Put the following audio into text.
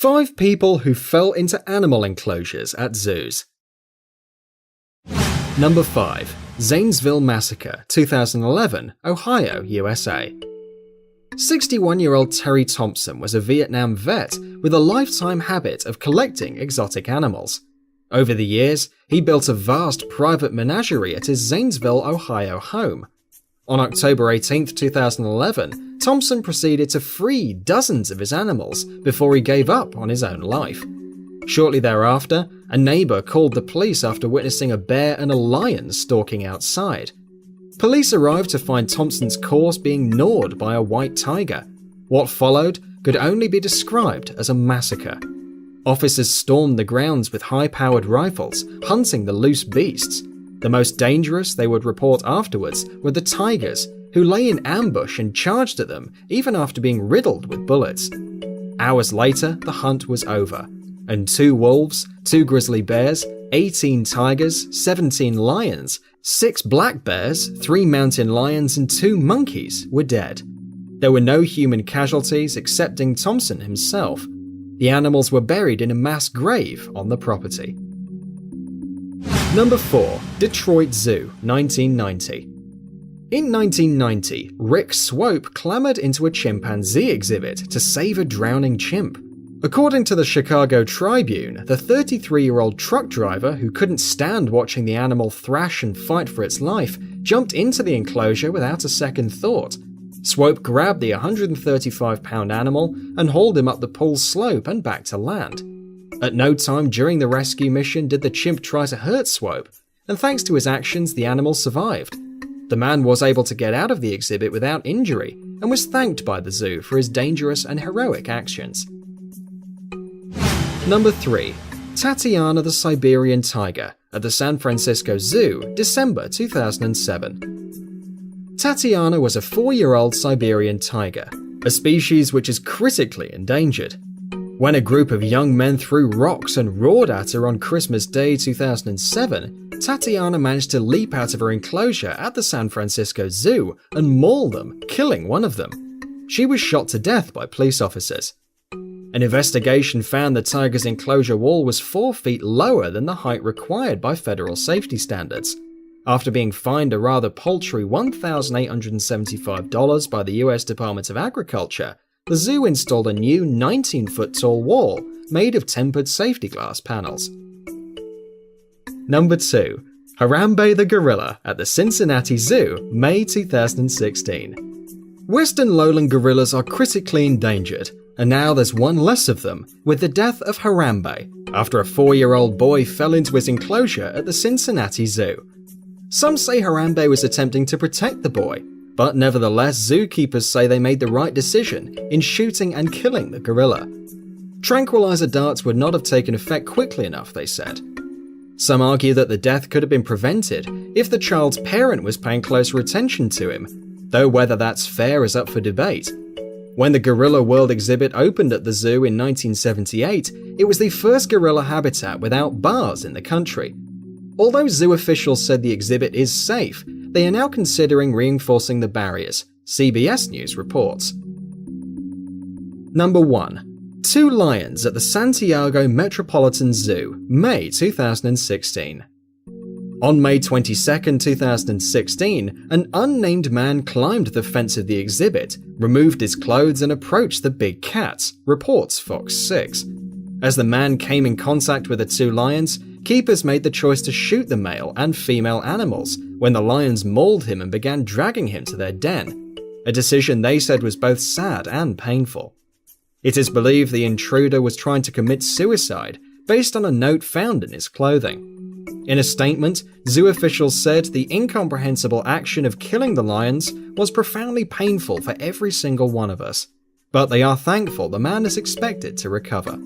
5 people who fell into animal enclosures at zoos. Number 5. Zanesville Massacre, 2011, Ohio, USA. 61-year-old Terry Thompson was a Vietnam vet with a lifetime habit of collecting exotic animals. Over the years, he built a vast private menagerie at his Zanesville, Ohio home. On October 18, 2011, Thompson proceeded to free dozens of his animals before he gave up on his own life. Shortly thereafter, a neighbor called the police after witnessing a bear and a lion stalking outside. Police arrived to find Thompson's corpse being gnawed by a white tiger. What followed could only be described as a massacre. Officers stormed the grounds with high-powered rifles, hunting the loose beasts. The most dangerous, they would report afterwards, were the tigers, who lay in ambush and charged at them even after being riddled with bullets. Hours later, the hunt was over, and 2 wolves, 2 grizzly bears, 18 tigers, 17 lions, 6 black bears, 3 mountain lions, and 2 monkeys were dead. There were no human casualties excepting Thompson himself. The animals were buried in a mass grave on the property. Number 4. Detroit Zoo, 1990. In 1990, Rick Swope clambered into a chimpanzee exhibit to save a drowning chimp. According to the Chicago Tribune, the 33-year-old truck driver who couldn't stand watching the animal thrash and fight for its life jumped into the enclosure without a second thought. Swope grabbed the 135-pound animal and hauled him up the pool's slope and back to land. At no time during the rescue mission did the chimp try to hurt Swope, and thanks to his actions, the animal survived. The man was able to get out of the exhibit without injury and was thanked by the zoo for his dangerous and heroic actions. Number 3. Tatiana the Siberian Tiger at the San Francisco Zoo, December 2007. Tatiana was a 4-year-old Siberian tiger, a species which is critically endangered. When a group of young men threw rocks and roared at her on Christmas Day 2007, Tatiana managed to leap out of her enclosure at the San Francisco Zoo and maul them, killing one of them. She was shot to death by police officers. An investigation found the tiger's enclosure wall was 4 feet lower than the height required by federal safety standards. After being fined a rather paltry $1,875 by the US Department of Agriculture, the zoo installed a new 19-foot-tall wall made of tempered safety glass panels. Number 2. Harambe the gorilla at the Cincinnati Zoo, May 2016. Western lowland gorillas are critically endangered, and now there's one less of them, with the death of Harambe, after a 4-year-old boy fell into his enclosure at the Cincinnati Zoo. Some say Harambe was attempting to protect the boy, but nevertheless, zookeepers say they made the right decision in shooting and killing the gorilla. Tranquilizer darts would not have taken effect quickly enough, they said. Some argue that the death could have been prevented if the child's parent was paying closer attention to him, though whether that's fair is up for debate. When the Gorilla World exhibit opened at the zoo in 1978, it was the first gorilla habitat without bars in the country. Although zoo officials said the exhibit is safe, they are now considering reinforcing the barriers, CBS News reports. Number 1. 2 lions at the Santiago Metropolitan Zoo, May 2016. On May 22, 2016, an unnamed man climbed the fence of the exhibit, removed his clothes and approached the big cats, reports Fox 6. As the man came in contact with the 2 lions, keepers made the choice to shoot the male and female animals when the lions mauled him and began dragging him to their den, a decision they said was both sad and painful. It is believed the intruder was trying to commit suicide based on a note found in his clothing. In a statement, zoo officials said the incomprehensible action of killing the lions was profoundly painful for every single one of us, but they are thankful the man is expected to recover.